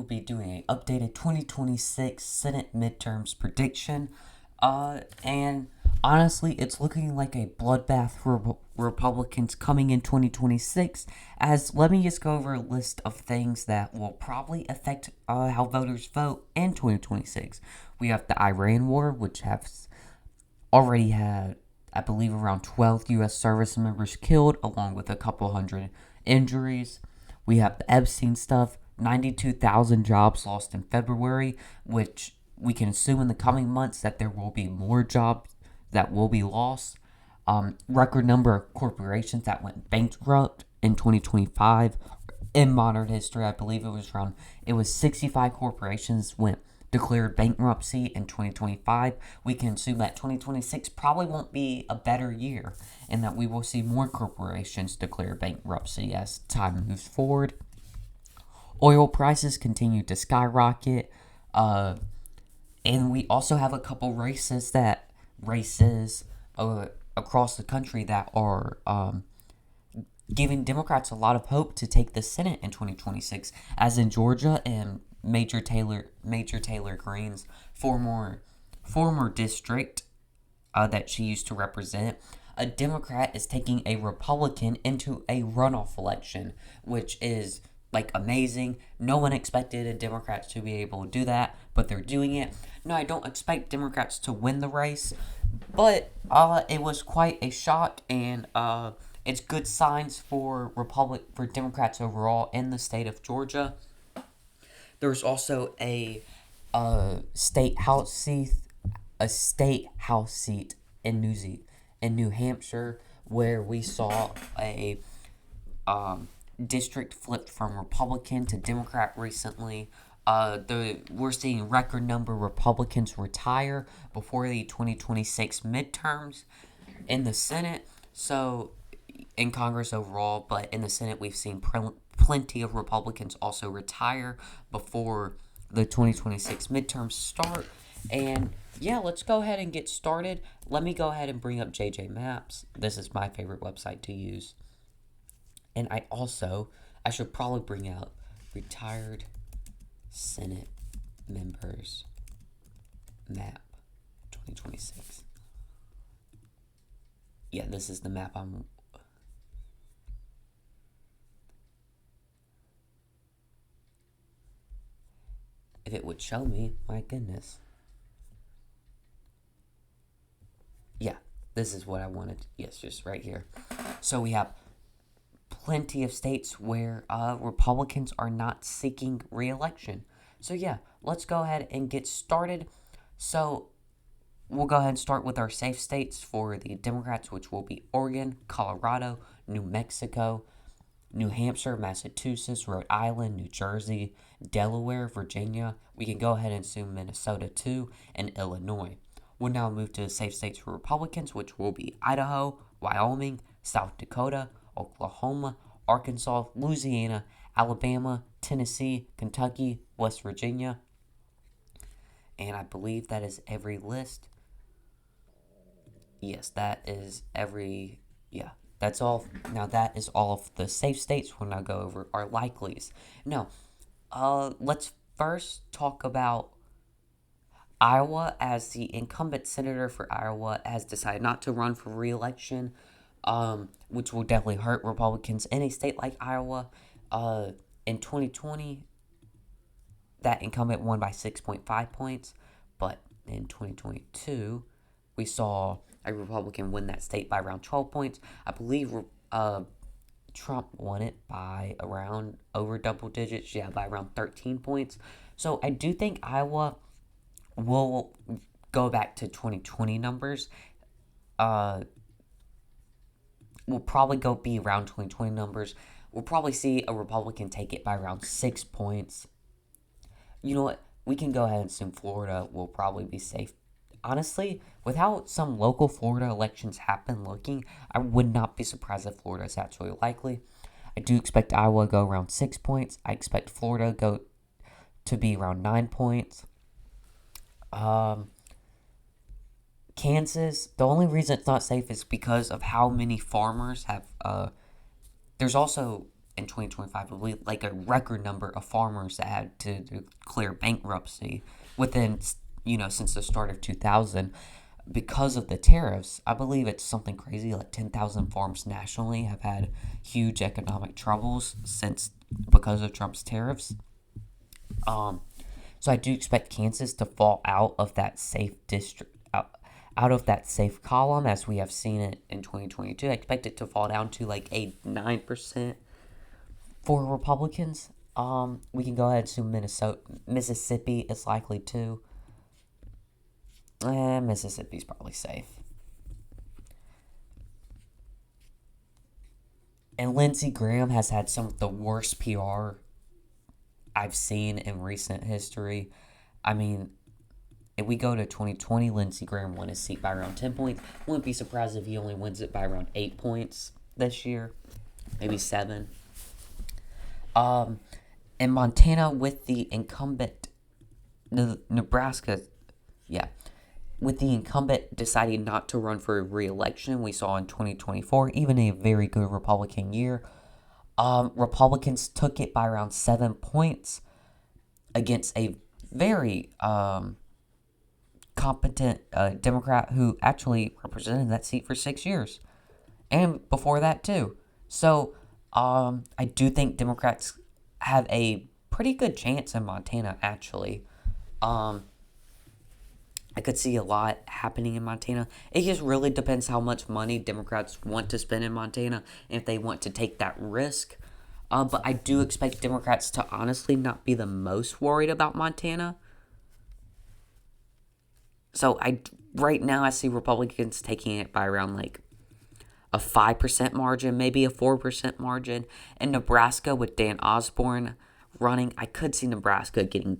will be doing an updated 2026 Senate midterms prediction. And honestly, it's looking like a bloodbath for Republicans coming in 2026. As let me just go over a list of things that will probably affect how voters vote in 2026. We have the Iran war, which has already had, I believe, around 12 U.S. service members killed, along with a couple hundred injuries. We have the Epstein stuff, 92,000 jobs lost in February, which we can assume in the coming months that there will be more jobs that will be lost. Record number of corporations that went bankrupt in 2025. In modern history, I believe it was 65 corporations went declared bankruptcy in 2025. We can assume that 2026 probably won't be a better year and that we will see more corporations declare bankruptcy as time moves forward. Oil prices continue to skyrocket. And we also have a couple races across the country that are giving Democrats a lot of hope to take the Senate in 2026, as in Georgia and Major Taylor Greene's former district that she used to represent. A Democrat is taking a Republican into a runoff election, which is like amazing. No one expected a Democrat to be able to do that, but they're doing it. No, I don't expect Democrats to win the race, but it was quite a shock, and it's good signs for Democrats overall in the state of Georgia. There's also state house seat, a state house seat in New Hampshire, where we saw a district flipped from Republican to Democrat recently. We're seeing record number of Republicans retire before the 2026 midterms in the Senate. So in Congress overall, but in the Senate we've seen plenty of Republicans also retire before the 2026 midterms start. And yeah, let's go ahead and get started. Let me go ahead and bring up JJ Maps. This is my favorite website to use. And I should probably bring out retired Senate members map 2026. Yeah, this is the map if it would show me, my goodness. Yeah, this is what I wanted. Yes, just right here. So we have plenty of states where Republicans are not seeking re-election. So yeah, let's go ahead and get started. So we'll go ahead and start with our safe states for the Democrats, which will be Oregon, Colorado, New Mexico, New Hampshire, Massachusetts, Rhode Island, New Jersey, Delaware, Virginia. We can go ahead and assume Minnesota too, and Illinois. We'll now move to the safe states for Republicans, which will be Idaho, Wyoming, South Dakota, Oklahoma, Arkansas, Louisiana, Alabama, Tennessee, Kentucky, West Virginia. And I believe that is every list. Yes, that is every. Yeah, that's all. Now that is all of the safe states. We'll now go over our likelies. Now, let's first talk about Iowa, as the incumbent senator for Iowa has decided not to run for re-election, which will definitely hurt Republicans in a state like Iowa. In 2020, that incumbent won by 6.5 points, but in 2022, we saw a Republican win that state by around 12 points. I believe Trump won it by around over double digits, by around 13 points. So I do think Iowa will go back to 2020 numbers. We'll probably be around 2020 numbers. We'll probably see a Republican take it by around 6 points. You know what? We can go ahead and assume Florida will probably be safe. Honestly, with how some local Florida elections have been looking, I would not be surprised if Florida is actually likely. I do expect Iowa to go around 6 points. I expect Florida to be around 9 points. Kansas, the only reason it's not safe is because of how many farmers have. There's also in 2025, I believe, like a record number of farmers that had to declare bankruptcy within, since the start of 2000 because of the tariffs. I believe it's something crazy like 10,000 farms nationally have had huge economic troubles since because of Trump's tariffs. Um, so I do expect Kansas to fall out of that safe district, out of that safe column as we have seen it in 2022. I expect it to fall down to like a 9% for Republicans. We can go ahead and assume Mississippi is likely to. Mississippi's probably safe. And Lindsey Graham has had some of the worst PR I've seen in recent history. I mean, if we go to 2020, Lindsey Graham won his seat by around 10 points. Wouldn't be surprised if he only wins it by around 8 points this year. Maybe 7. In Montana, with the incumbent, Nebraska, yeah, with the incumbent deciding not to run for re-election, we saw in 2024, even a very good Republican year, Republicans took it by around 7 points against a very competent Democrat who actually represented that seat for 6 years, and before that too. So I do think Democrats have a pretty good chance in Montana, actually. I could see a lot happening in Montana. It just really depends how much money Democrats want to spend in Montana and if they want to take that risk. But I do expect Democrats to honestly not be the most worried about Montana. So right now I see Republicans taking it by around like a 5% margin, maybe a 4% margin. And Nebraska with Dan Osborne running, I could see Nebraska getting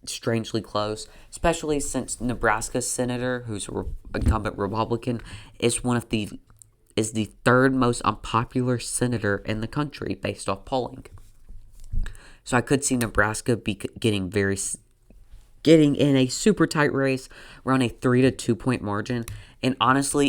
strangely close, especially since Nebraska's senator, who's an incumbent Republican, is the third most unpopular senator in the country based off polling. So I could see Nebraska be getting in a super tight race around a 3 to 2 point margin. And honestly,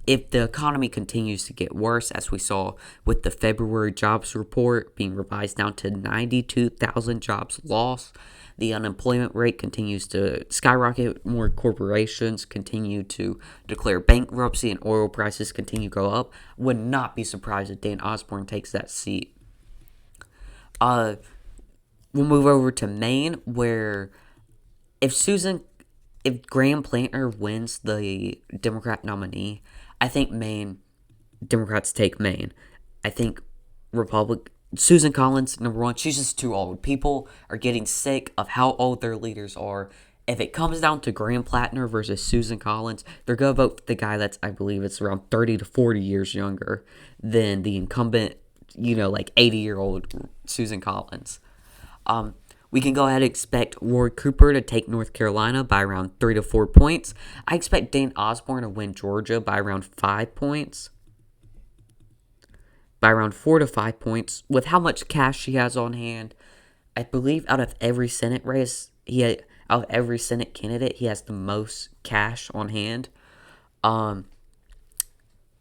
if the economy continues to get worse, as we saw with the February jobs report being revised down to 92,000 jobs lost, the unemployment rate continues to skyrocket, more corporations continue to declare bankruptcy, and oil prices continue to go up, would not be surprised if Dan Osborne takes that seat. We'll move over to Maine, where if Graham Planter wins the Democrat nominee, I think Democrats take Maine. I think Susan Collins, number one, she's just too old. People are getting sick of how old their leaders are. If it comes down to Graham Planter versus Susan Collins, they're going to vote for the guy that's, I believe it's around 30 to 40 years younger than the incumbent, like 80-year-old Susan Collins. We can go ahead and expect Roy Cooper to take North Carolina by around 3 to 4 points. I expect Dan Osborne to win Georgia by around 5 points. By around 4 to 5 points. With how much cash he has on hand, I believe out of every Senate race, out of every Senate candidate, he has the most cash on hand. I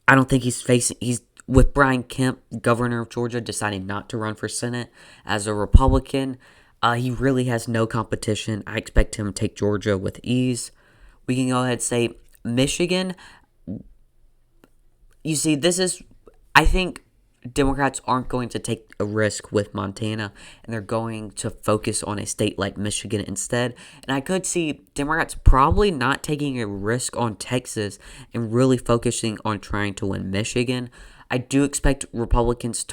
don't think he's with Brian Kemp, governor of Georgia, deciding not to run for Senate as a Republican. He really has no competition. I expect him to take Georgia with ease. We can go ahead and say Michigan. You see, I think Democrats aren't going to take a risk with Montana, and they're going to focus on a state like Michigan instead. And I could see Democrats probably not taking a risk on Texas and really focusing on trying to win Michigan. I do expect Democrats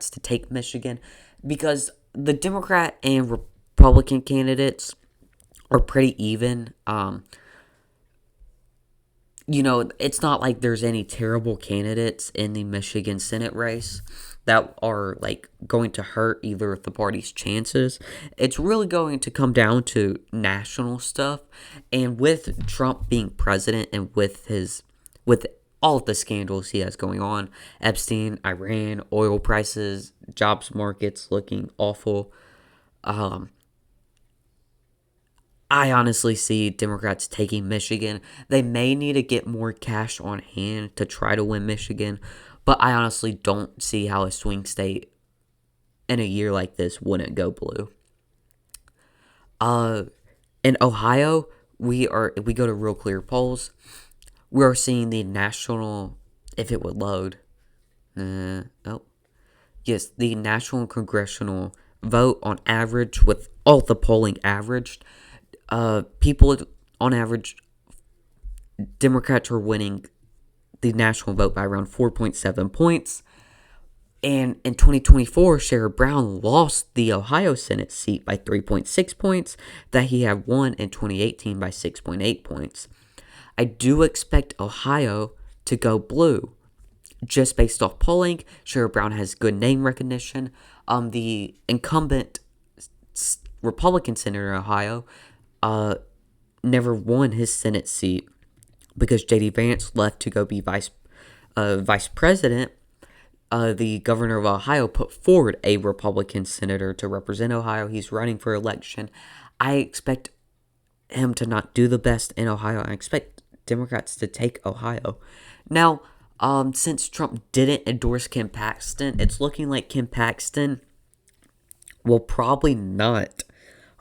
to take Michigan because the Democrat and Republican candidates are pretty even. It's not like there's any terrible candidates in the Michigan Senate race that are like going to hurt either of the party's chances. It's really going to come down to national stuff, and with Trump being president and with all of the scandals he has going on, Epstein, Iran, oil prices, jobs markets looking awful. I honestly see Democrats taking Michigan. They may need to get more cash on hand to try to win Michigan, But I honestly don't see how a swing state in a year like this wouldn't go blue. In Ohio, we go to real clear polls. We are seeing the national, if it would load. Oh, yes, the national congressional vote on average, with all the polling averaged. People on average, Democrats are winning the national vote by around 4.7 points. And in 2024, Sherrod Brown lost the Ohio Senate seat by 3.6 points that he had won in 2018 by 6.8 points. I do expect Ohio to go blue. Just based off polling, Sherrod Brown has good name recognition. The incumbent Republican senator in Ohio never won his Senate seat because J.D. Vance left to go be vice president. The governor of Ohio put forward a Republican senator to represent Ohio. He's running for election. I expect him to not do the best in Ohio. I expect Democrats to take Ohio. Now, since Trump didn't endorse Kim Paxton, it's looking like Kim Paxton will probably not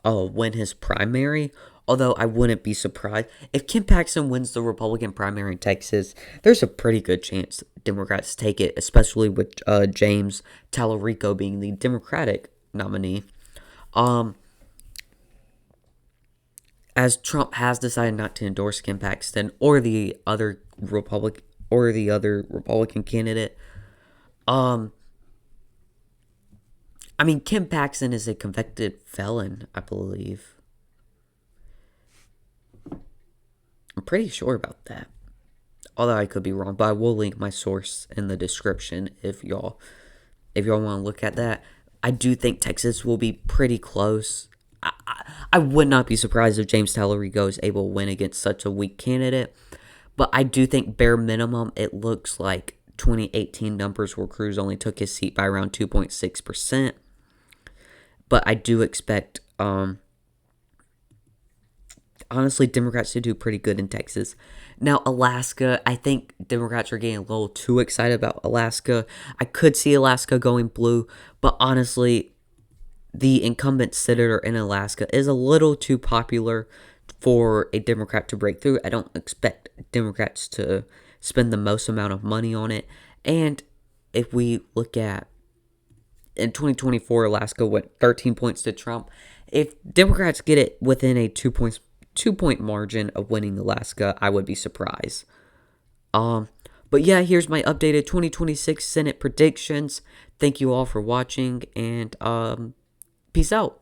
win his primary. Although I wouldn't be surprised if Kim Paxton wins the Republican primary in Texas. There's a pretty good chance Democrats take it, especially with James Tallarico being the Democratic nominee. As Trump has decided not to endorse Kim Paxton or the other Republican candidate. I mean, Kim Paxton is a convicted felon, I believe. I'm pretty sure about that. Although I could be wrong, but I will link my source in the description if y'all want to look at that. I do think Texas will be pretty close. I would not be surprised if James Tallarico is able to win against such a weak candidate. But I do think bare minimum, it looks like 2018 numbers where Cruz only took his seat by around 2.6%. But I do expect, honestly, Democrats to do pretty good in Texas. Now, Alaska, I think Democrats are getting a little too excited about Alaska. I could see Alaska going blue, but honestly, the incumbent senator in Alaska is a little too popular for a Democrat to break through. I don't expect Democrats to spend the most amount of money on it. And if we look at in 2024, Alaska went 13 points to Trump. If Democrats get it within a 2-point margin of winning Alaska, I would be surprised. But yeah, here's my updated 2026 Senate predictions. Thank you all for watching, and peace out.